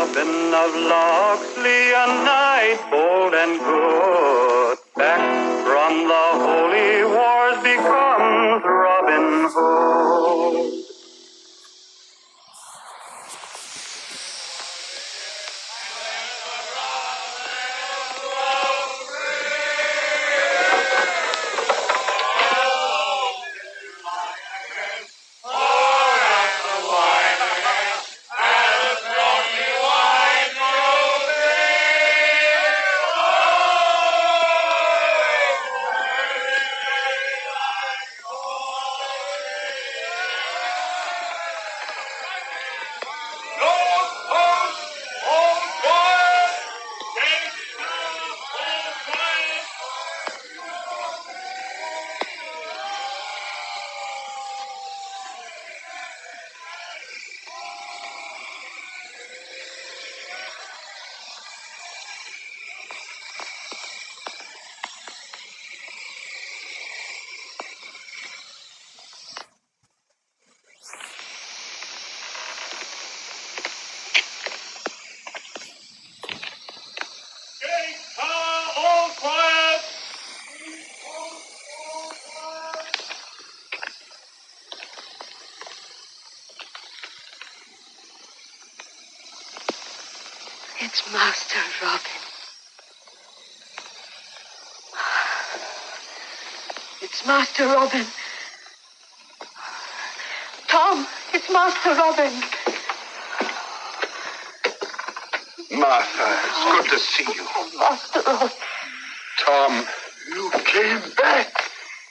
Robin of Locksley, a knight bold and good. Back from the holy wars becomes Robin Hood. It's Master Robin. It's Master Robin. Tom, it's Master Robin. Martha, it's good to see you. Master Robin. Tom, you came back.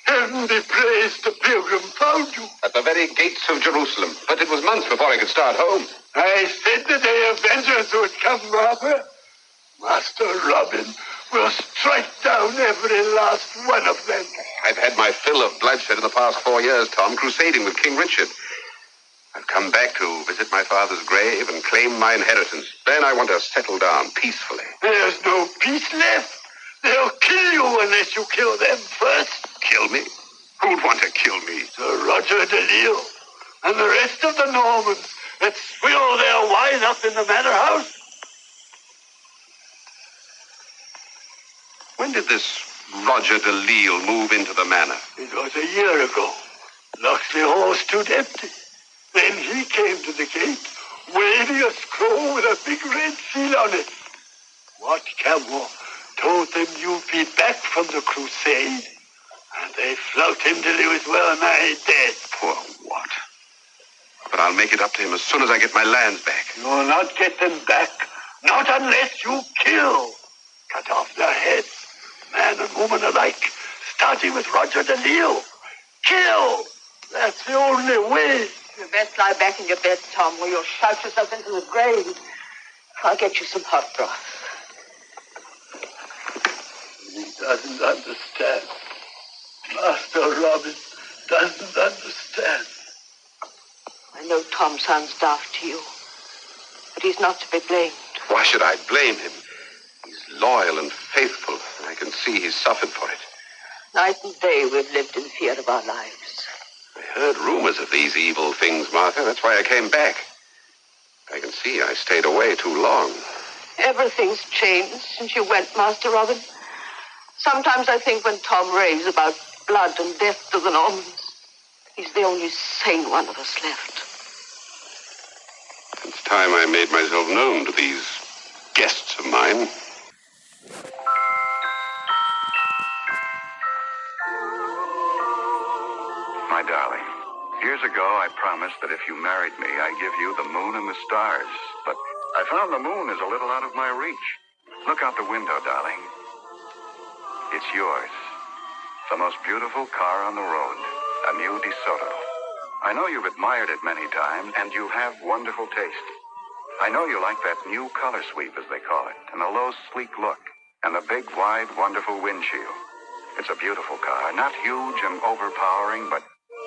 Heavenly praise, the pilgrim found you. At the very gates of Jerusalem. But it was months before I could start home. I said the day of vengeance would come, Martha. Master Robin will strike down every last one of them. I've had my fill of bloodshed in the past 4 years, Tom, crusading with King Richard. I've come back to visit my father's grave and claim my inheritance. Then I want to settle down peacefully. There's no peace left. They'll kill you unless you kill them first. Kill me? Who'd want to kill me? Sir Roger de Lisle and the rest of the Normans that swill their wine up in the manor house. When did this Roger de Lisle move into the manor? It was a year ago. Locksley Hall stood empty. Then he came to the gate, waving a scroll with a big red seal on it. Wat Campbell told them you'd be back from the crusade, and they flogged him till he was well nigh dead. Poor Wat. But I'll make it up to him as soon as I get my lands back. You'll not get them back. Not unless you kill. Cut off their heads, man and woman alike, starting with Roger de Lisle. Kill! That's the only way. You best lie back in your bed, Tom, or you'll shout yourself into the grave. I'll get you some hot broth. He doesn't understand. Master Robin doesn't understand. I know Tom sounds daft to you, but he's not to be blamed. Why should I blame him? He's loyal and faithful, and I can see he's suffered for it. Night and day we've lived in fear of our lives. I heard rumors of these evil things, Martha. That's why I came back. I can see I stayed away too long. Everything's changed since you went, Master Robin. Sometimes I think when Tom raves about blood and death to the Normans, he's the only sane one of us left. It's time I made myself known to these guests of mine. My darling, years ago I promised that if you married me, I'd give you the moon and the stars. But I found the moon is a little out of my reach. Look out the window, darling. It's yours. The most beautiful car on the road, a new DeSoto. I know you've admired it many times, and you have wonderful taste. I know you like that new color sweep, as they call it, and the low, sleek look, and the big, wide, wonderful windshield. It's a beautiful car, not huge and overpowering, but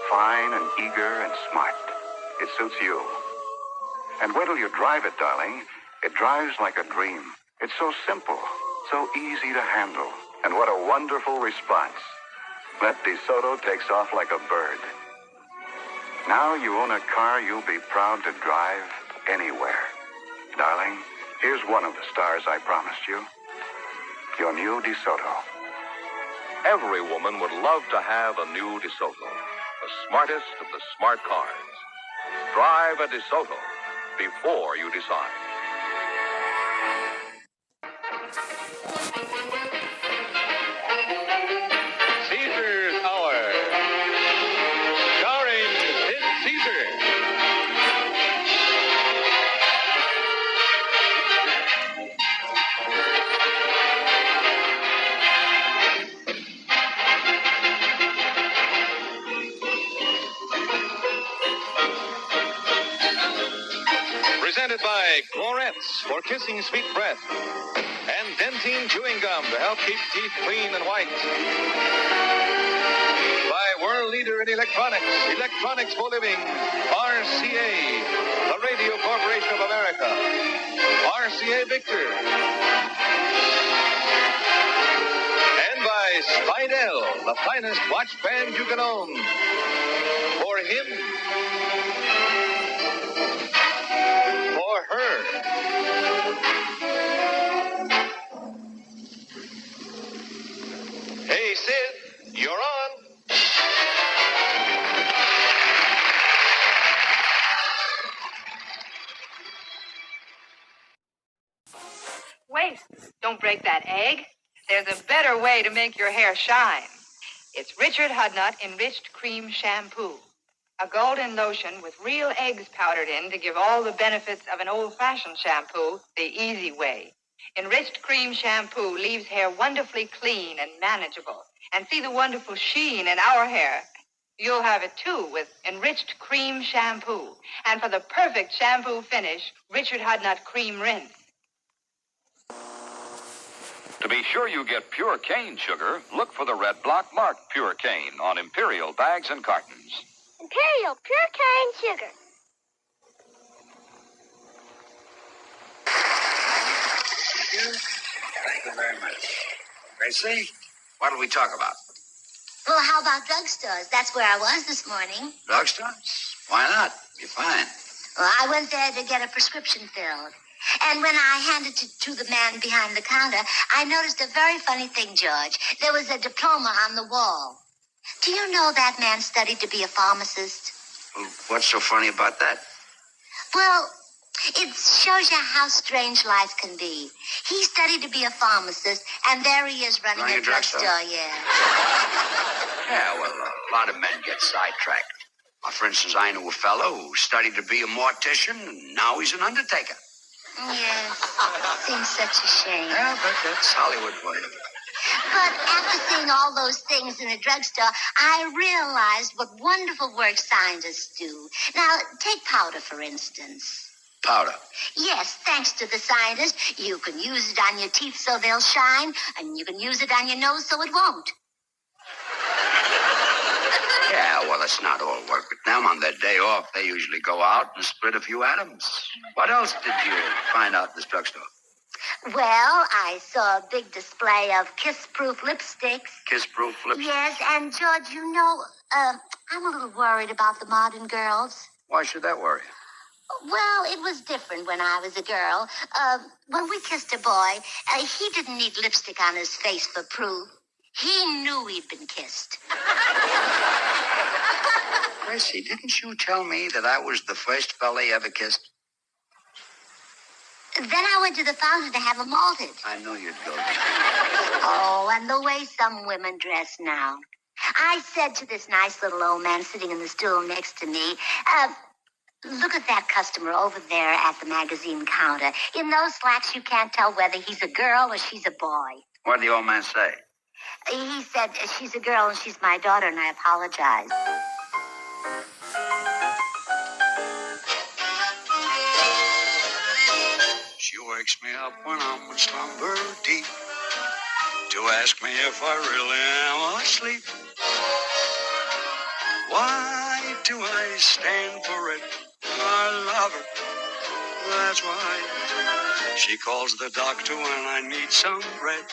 fine and eager and smart. It suits you. And wait till you drive it, darling. It drives like a dream. It's so simple, so easy to handle. And what a wonderful response. That DeSoto takes off like a bird. Now you own a car you'll be proud to drive anywhere. Darling, Here's one of the stars I promised you. Your new DeSoto. Every woman would love to have a new DeSoto, the smartest of the smart cars. Drive a DeSoto before you decide. Caesar's Hour, starring Sid Caesar. Presented by Clorettes for kissing sweet breath, and Dentine chewing gum to help keep teeth clean and white. By world leader in electronics for living, RCA, the Radio Corporation of America. RCA Victor. And by Spidell, the finest watch band you can own. For him. For her. Hey, Sid, you're on. Wait, don't break that egg. There's a better way to make your hair shine. It's Richard Hudnut Enriched Cream Shampoo. A golden lotion with real eggs powdered in to give all the benefits of an old-fashioned shampoo the easy way. Enriched Cream Shampoo leaves hair wonderfully clean and manageable. And see the wonderful sheen in our hair. You'll have it, too, with Enriched Cream Shampoo. And for the perfect shampoo finish, Richard Hudnut Cream Rinse. To be sure you get pure cane sugar, look for the red block marked Pure Cane on Imperial bags and cartons. Imperial Pure Cane Sugar. Thank you very much. Gracie, what'll we talk about? Well, how about drugstores? That's where I was this morning. Drugstores? Why not? You're fine. Well, I went there to get a prescription filled. And when I handed it to the man behind the counter, I noticed a very funny thing, George. There was a diploma on the wall. Do you know that man studied to be a pharmacist? Well, what's so funny about that? Well, it shows you how strange life can be. He studied to be a pharmacist, and there he is running a drugstore, yeah. Yeah, well, a lot of men get sidetracked. For instance, I knew a fellow who studied to be a mortician, and now he's an undertaker. Yes, seems such a shame. Yeah, but that's Hollywood for you. But after seeing all those things in a drugstore, I realized what wonderful work scientists do. Now, take powder, for instance. Powder? Yes, thanks to the scientists, you can use it on your teeth so they'll shine, and you can use it on your nose so it won't. Yeah, well, it's not all work with them. On their day off, they usually go out and split a few atoms. What else did you find out in this drugstore? Well, I saw a big display of kiss-proof lipsticks. Kiss-proof lipsticks? Yes, and George, you know, I'm a little worried about the modern girls. Why should that worry you? Well, it was different when I was a girl. When we kissed a boy, he didn't need lipstick on his face for proof. He knew he'd been kissed. Gracie, didn't you tell me that I was the first fella you ever kissed? Then I went to the fountain to have them malted. I knew you'd go there. Oh, and the way some women dress now. I said to this nice little old man sitting in the stool next to me, look at that customer over there at the magazine counter. In those slacks, you can't tell whether he's a girl or she's a boy. What did the old man say? He said, she's a girl and she's my daughter, and I apologize. She wakes me up when I'm in slumber deep to ask me if I really am asleep. Why do I stand for it? I love her. That's why. She calls the doctor when I need some bread,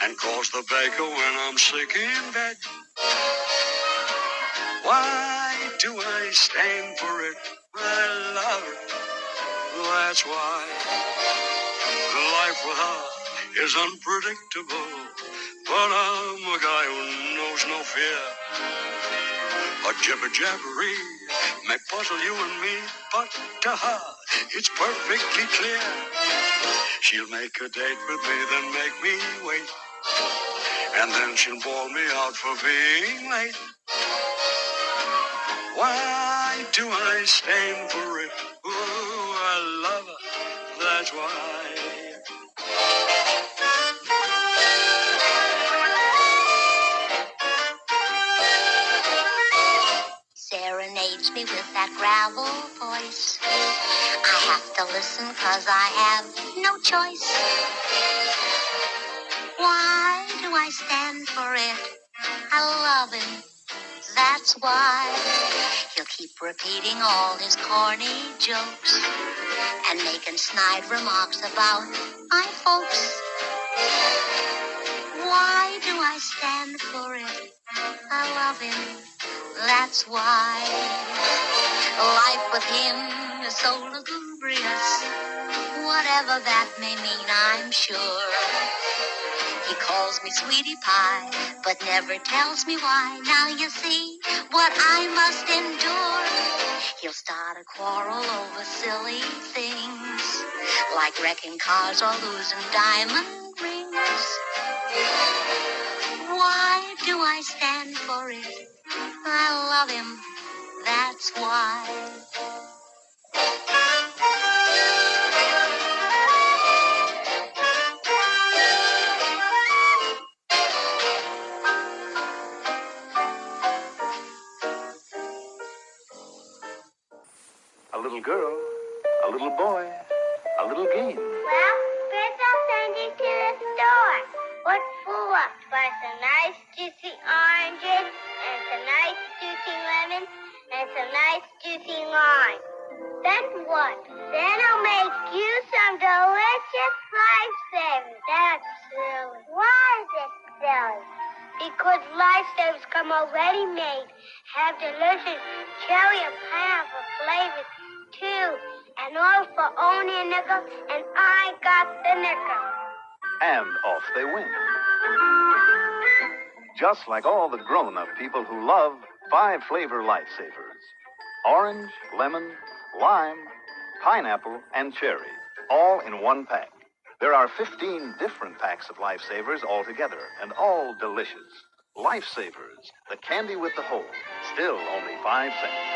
and calls the baker when I'm sick in bed. Why do I stand for it? I love her. That's why life with her is unpredictable. But I'm a guy who knows no fear. A jibber-jabbery may puzzle you and me, but to her, it's perfectly clear. She'll make a date with me, then make me wait. And then she'll bawl me out for being late. Why do I stand for it? Ooh, I love her, that's why. Serenades me with that gravel voice. I have to listen 'cause I have no choice. Why do I stand for it? I love him, that's why. He'll keep repeating all his corny jokes and making snide remarks about my folks. Why do I stand for it? I love him, that's why. Life with him is so lugubrious. Whatever that may mean, I'm sure. He calls me sweetie pie, but never tells me why. Now you see what I must endure. He'll start a quarrel over silly things, like wrecking cars or losing diamond rings. Why do I stand for it? I love him, that's why. A little girl, a little boy, a little game. Well, Grandpa sent you to the store. What for? For some nice juicy oranges and some nice juicy lemons and some nice juicy lime. Then what? Then I'll make you some delicious lifesavers. That's silly. Why is it silly? Because lifesavers come already made. Have delicious cherry and pineapple flavors too. And all for only a nickel, and I got the nickel. And off they went. Just like all the grown-up people who love 5-flavor lifesavers. Orange, lemon, lime, pineapple, and cherry, all in one pack. There are 15 different packs of lifesavers altogether, and all delicious. Lifesavers, the candy with the hole, still only 5 cents.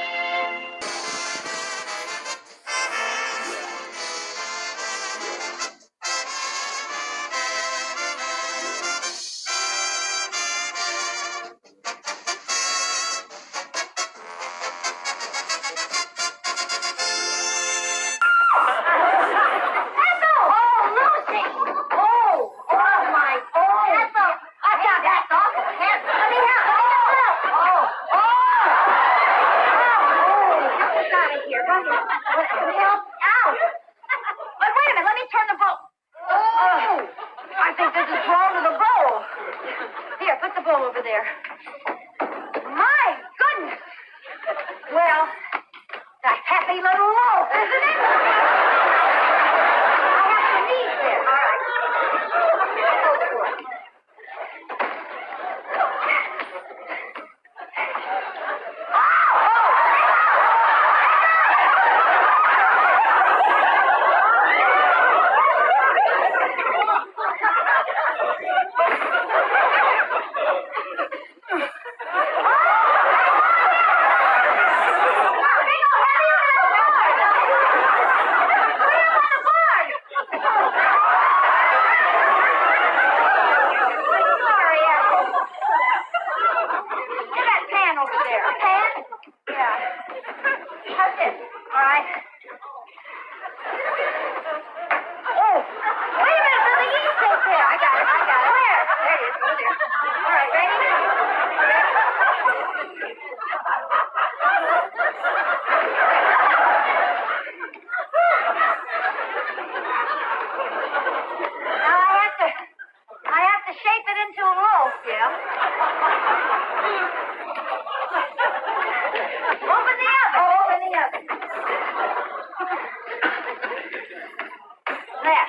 There.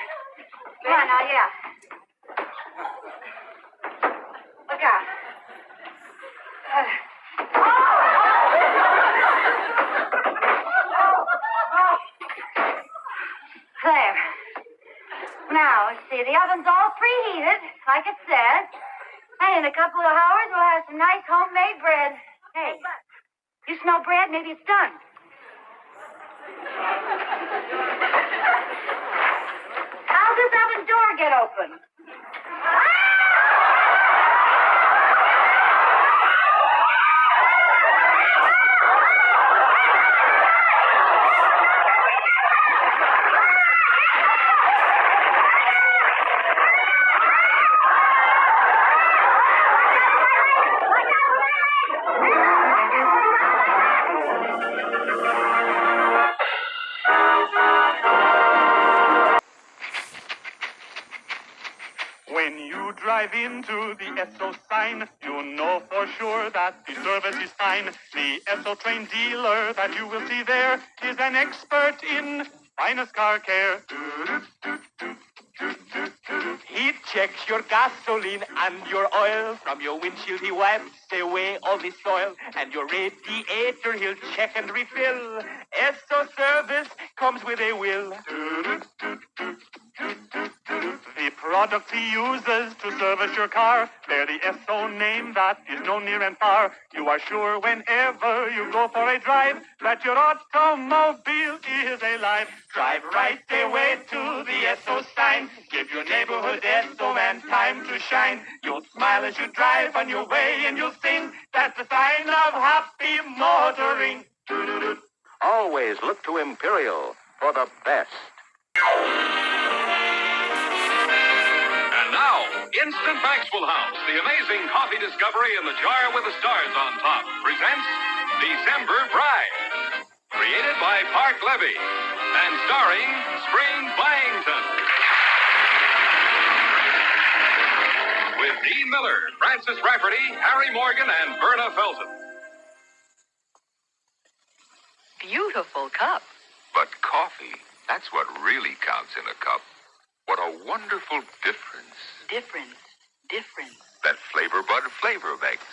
Come on now, yeah. Look out. There. Now, see, the oven's all preheated, like it says. And in a couple of hours, we'll have some nice homemade bread. Hey, you smell bread? Maybe it's done. How's this oven door get open? When you drive into the Esso sign, you know for sure that the service is fine. The Esso trained dealer that you will see there is an expert in finest car care. He checks your gasoline and your oil. From your windshield he wipes away all the soil. And your radiator he'll check and refill. Esso service comes with a will. The products he uses to service your car bear the Esso name that is known near and far. You are sure whenever you go for a drive that your automobile is alive. Drive right away to the Esso sign. Give your neighborhood Esso man time to shine. You'll smile as you drive on your way and you'll sing. That's the sign of happy motoring. Always look to Imperial for the best. And now, Instant Maxwell House, the amazing coffee discovery in the jar with the stars on top, presents December Bride. Created by Park Levy and starring Spring Byington. With Dean Miller, Francis Rafferty, Harry Morgan, and Verna Felton. Beautiful cup. But coffee, that's what really counts in a cup. What a wonderful difference Difference. that Flavor Bud flavor makes.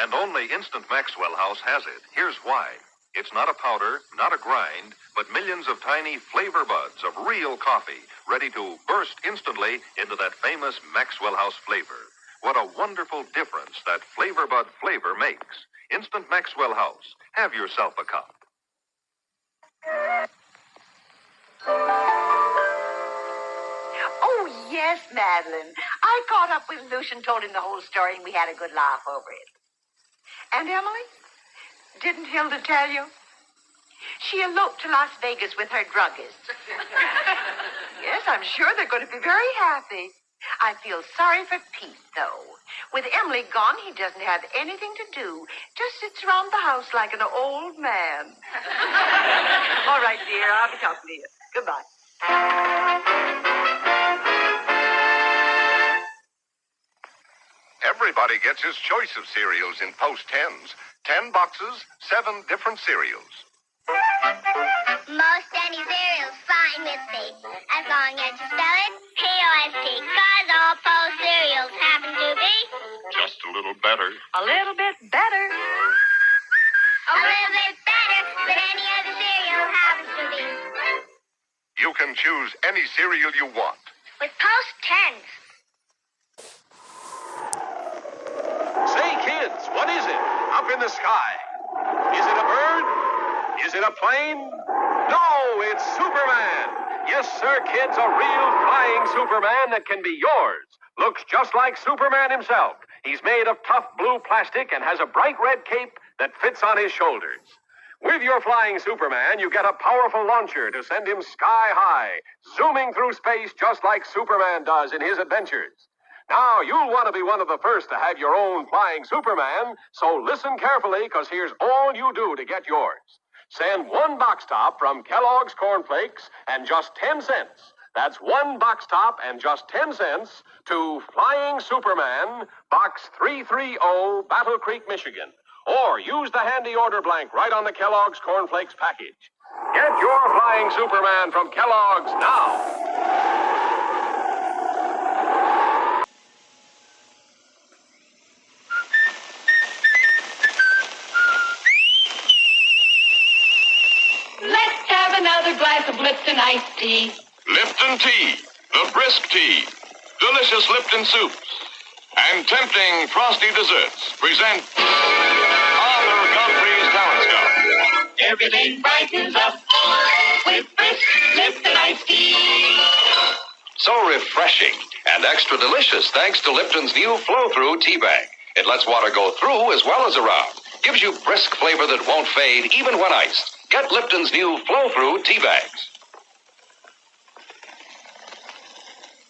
And only Instant Maxwell House has it. Here's why. It's not a powder, not a grind, but millions of tiny flavor buds of real coffee, ready to burst instantly into that famous Maxwell House flavor. What a wonderful difference that Flavor Bud flavor makes. Instant Maxwell House. Have yourself a cup. Oh, yes, Madeline. I caught up with Lucian, told him the whole story, and we had a good laugh over it. And Emily? Didn't Hilda tell you? She eloped to Las Vegas with her druggist. Yes, I'm sure they're going to be very happy. I feel sorry for Pete, though. With Emily gone, he doesn't have anything to do. Just sits around the house like an old man. All right, dear, I'll be talking to you. Goodbye. Everybody gets his choice of cereals in Post 10s. 10 boxes, 7 different cereals. Most any cereal's fine with me, as long as you spell it P-O-S-T, 'cause all Post cereals happen to be Just a little better. A little bit better. a little bit better than any other cereal happens to be. You can choose any cereal you want. With Post 10s. Say, kids, what is it? Up in the sky. Is it a bird? Is it a plane? No, it's Superman. Yes, sir, kids, a real flying Superman that can be yours. Looks just like Superman himself. He's made of tough blue plastic and has a bright red cape that fits on his shoulders. With your flying Superman, you get a powerful launcher to send him sky high, zooming through space just like Superman does in his adventures. Now, you'll want to be one of the first to have your own flying Superman, so listen carefully, because here's all you do to get yours. Send one box top from Kellogg's Corn Flakes and just 10 cents. That's one box top and just 10 cents to Flying Superman, Box 330, Battle Creek, Michigan. Or use the handy order blank right on the Kellogg's Corn Flakes package. Get your Flying Superman from Kellogg's now. Lipton iced tea. Lipton tea, the brisk tea, delicious Lipton soups, and tempting frosty desserts present Arthur Godfrey's Talent Scout. Everything brightens up with brisk Lipton iced tea. So refreshing and extra delicious thanks to Lipton's new flow-through tea bag. It lets water go through as well as around. Gives you brisk flavor that won't fade even when iced. Get Lipton's new flow-through tea bags.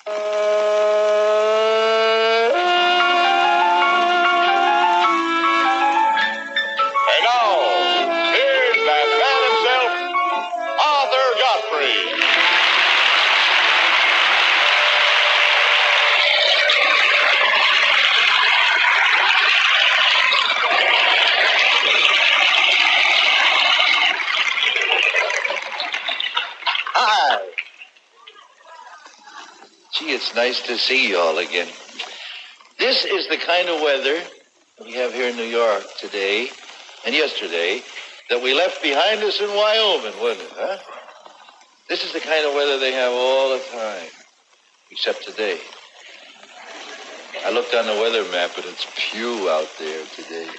And now, here's that man himself, Arthur Godfrey. Hi. Gee, it's nice to see you all again. This is the kind of weather we have here in New York today and yesterday that we left behind us in Wyoming, wasn't it, huh? This is the kind of weather they have all the time, except today. I looked on the weather map and it's pew out there today.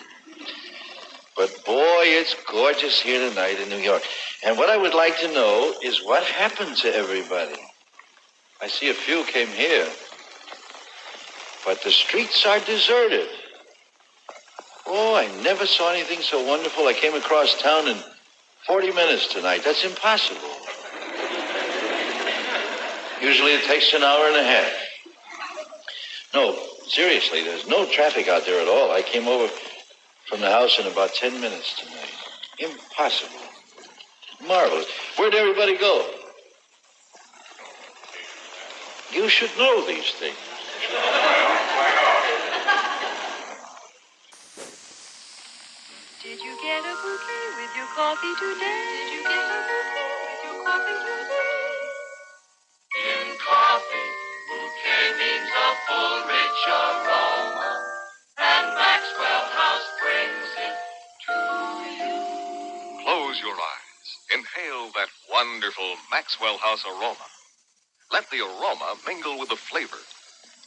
But boy, it's gorgeous here tonight in New York. And what I would like to know is what happened to everybody. I see a few came here, but the streets are deserted. Oh, I never saw anything so wonderful. I came across town in 40 minutes tonight. That's impossible. Usually it takes an hour and a half. No, seriously, there's no traffic out there at all. I came over from the house in about 10 minutes tonight. Impossible. Marvelous. Where'd everybody go? You should know these things. Did you get a bouquet with your coffee today? Did you get a bouquet with your coffee today? In coffee, bouquet means a full, rich aroma, and Maxwell House brings it to you. Close your eyes. Inhale that wonderful Maxwell House aroma. Let the aroma mingle with the flavor.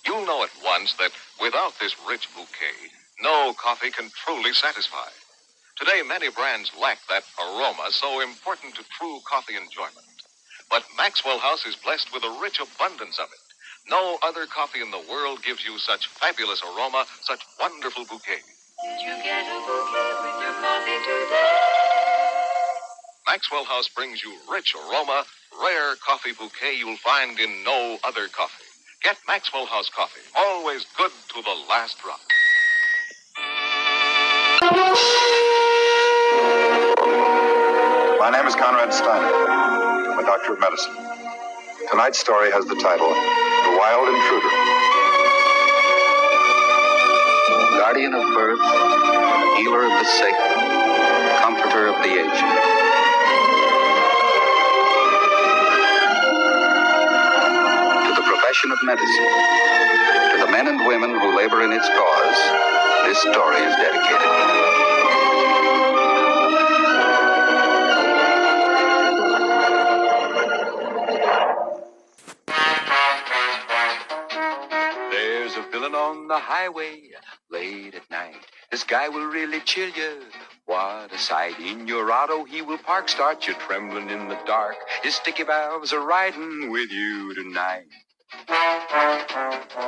You'll know at once that without this rich bouquet, no coffee can truly satisfy. Today, many brands lack that aroma so important to true coffee enjoyment. But Maxwell House is blessed with a rich abundance of it. No other coffee in the world gives you such fabulous aroma, such wonderful bouquet. Did you get a bouquet with your coffee today? Maxwell House brings you rich aroma, rare coffee bouquet you'll find in no other coffee. Get Maxwell House coffee, always good to the last drop. My name is Conrad Steiner. I'm a doctor of medicine. Tonight's story has the title, The Wild Intruder. Guardian of birth, healer of the sick, comforter of the aged. To the profession of medicine, to the men and women who labor in its cause, this story is dedicated. There's a villain on the highway late at night. This guy will really chill you. What a sight. In your auto he will park, start you trembling in the dark. His sticky valves are riding with you tonight.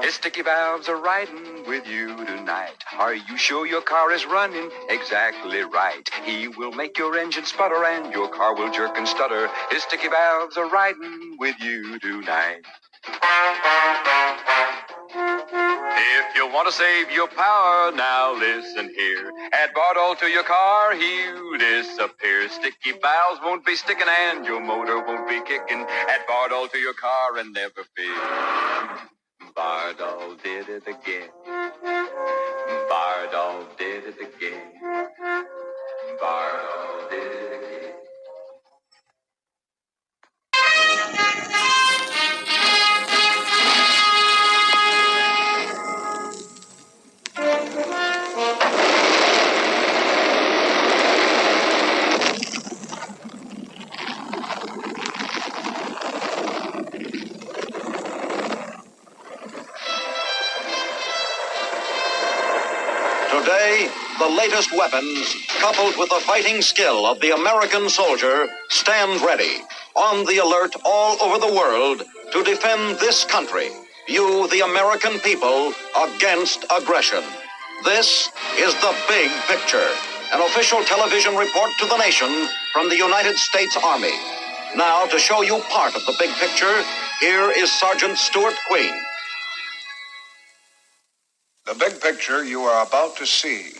His sticky valves are riding with you tonight. Are you sure your car is running exactly right? He will make your engine sputter and your car will jerk and stutter. His sticky valves are riding with you tonight. If you want to save your power, now listen here. Add Bardol to your car, he'll disappear. Sticky valves won't be sticking and your motor won't be kicking. Add Bardol to your car and never fear. Bardol did it again. Bardol did it again. Bardol did it again. Today, the latest weapons, coupled with the fighting skill of the American soldier, stand ready, on the alert all over the world to defend this country, you, the American people, against aggression. This is The Big Picture, an official television report to the nation from the United States Army. Now, to show you part of the big picture, here is Sergeant Stuart Queen. The big picture you are about to see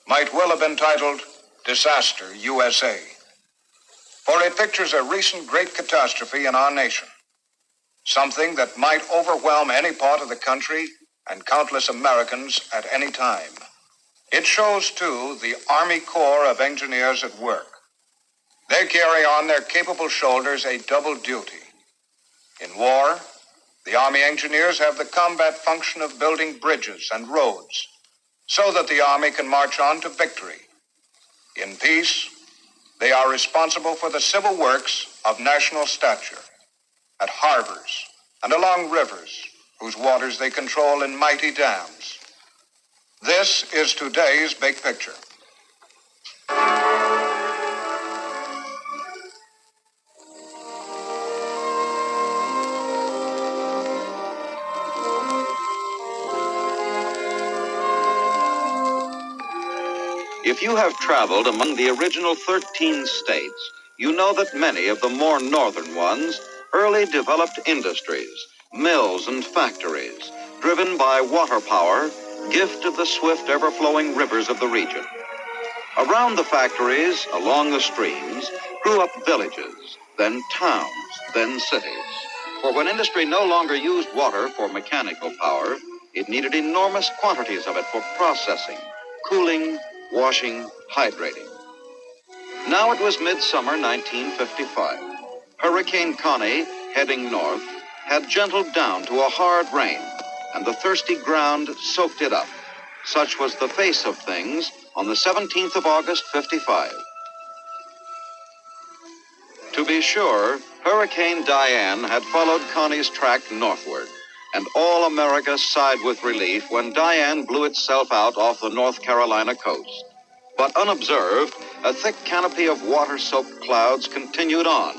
might well have been titled Disaster USA, for it pictures a recent great catastrophe in our nation, something that might overwhelm any part of the country and countless Americans at any time. It shows, too, the Army Corps of Engineers at work. They carry on their capable shoulders a double duty. In war, the Army engineers have the combat function of building bridges and roads so that the Army can march on to victory. In peace, they are responsible for the civil works of national stature at harbors and along rivers whose waters they control in mighty dams. This is today's big picture. If you have traveled among the original 13 states, you know that many of the more northern ones early developed industries, mills and factories, driven by water power, gift of the swift, ever-flowing rivers of the region. Around the factories, along the streams, grew up villages, then towns, then cities. For when industry no longer used water for mechanical power, it needed enormous quantities of it for processing, cooling, washing, hydrating. Now it was midsummer 1955. Hurricane Connie, heading north, had gentled down to a hard rain, and the thirsty ground soaked it up. Such was the face of things on the 17th of August, 55. To be sure, Hurricane Diane had followed Connie's track northward, and all America sighed with relief when Diane blew itself out off the North Carolina coast. But unobserved, a thick canopy of water-soaked clouds continued on,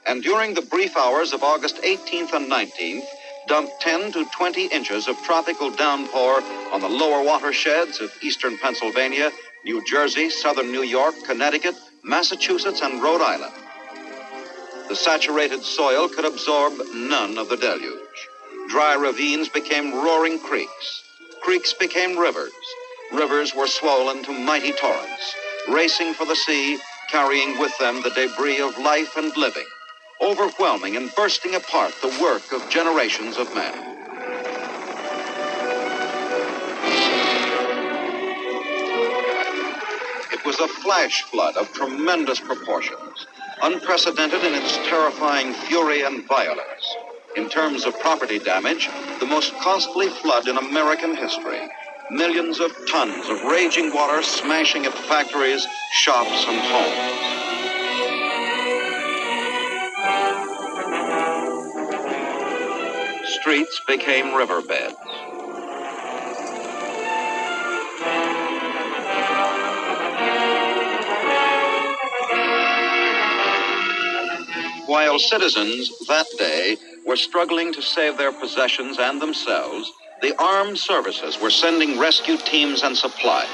and during the brief hours of August 18th and 19th, dumped 10 to 20 inches of tropical downpour on the lower watersheds of eastern Pennsylvania, New Jersey, southern New York, Connecticut, Massachusetts, and Rhode Island. The saturated soil could absorb none of the deluge. Dry ravines became roaring creeks. Creeks became rivers. Rivers were swollen to mighty torrents, racing for the sea, carrying with them the debris of life and living, overwhelming and bursting apart the work of generations of men. It was a flash flood of tremendous proportions, unprecedented in its terrifying fury and violence. In terms of property damage, the most costly flood in American history. Millions of tons of raging water smashing at factories, shops, and homes. Streets became riverbeds. While citizens that day were struggling to save their possessions and themselves, the armed services were sending rescue teams and supplies,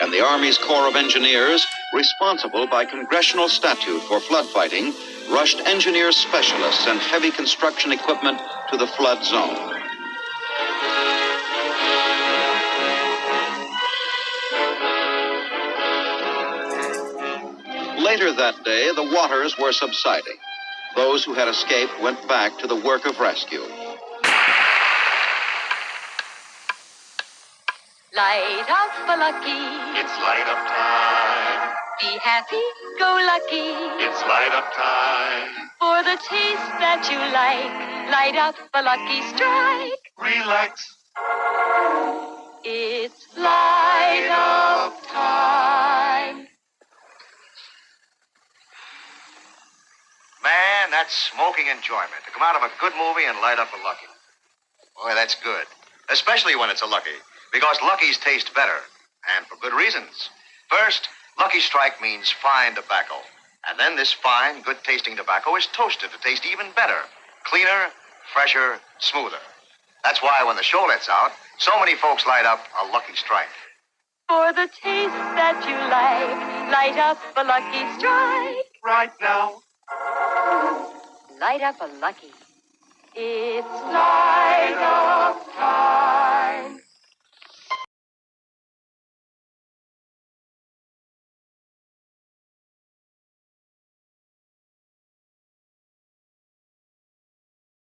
and the Army's Corps of Engineers, responsible by congressional statute for flood fighting, rushed engineers, specialists, and heavy construction equipment to the flood zone. Later that day, the waters were subsiding. Those who had escaped went back to the work of rescue. Light up a lucky. It's light up time. Be happy, go lucky. It's light up time. For the taste that you like, light up a lucky strike. Relax. It's light up time. Man, that's smoking enjoyment. To come out of a good movie and light up a Lucky. Boy, that's good. Especially when it's a Lucky. Because Luckies taste better. and for good reasons. First, Lucky Strike means fine tobacco. And then this fine, good-tasting tobacco is toasted to taste even better, cleaner, fresher, smoother. That's why when the show lets out, so many folks light up a Lucky Strike. For the taste that you like, light up a Lucky Strike. Right now. Light up a Lucky. It's like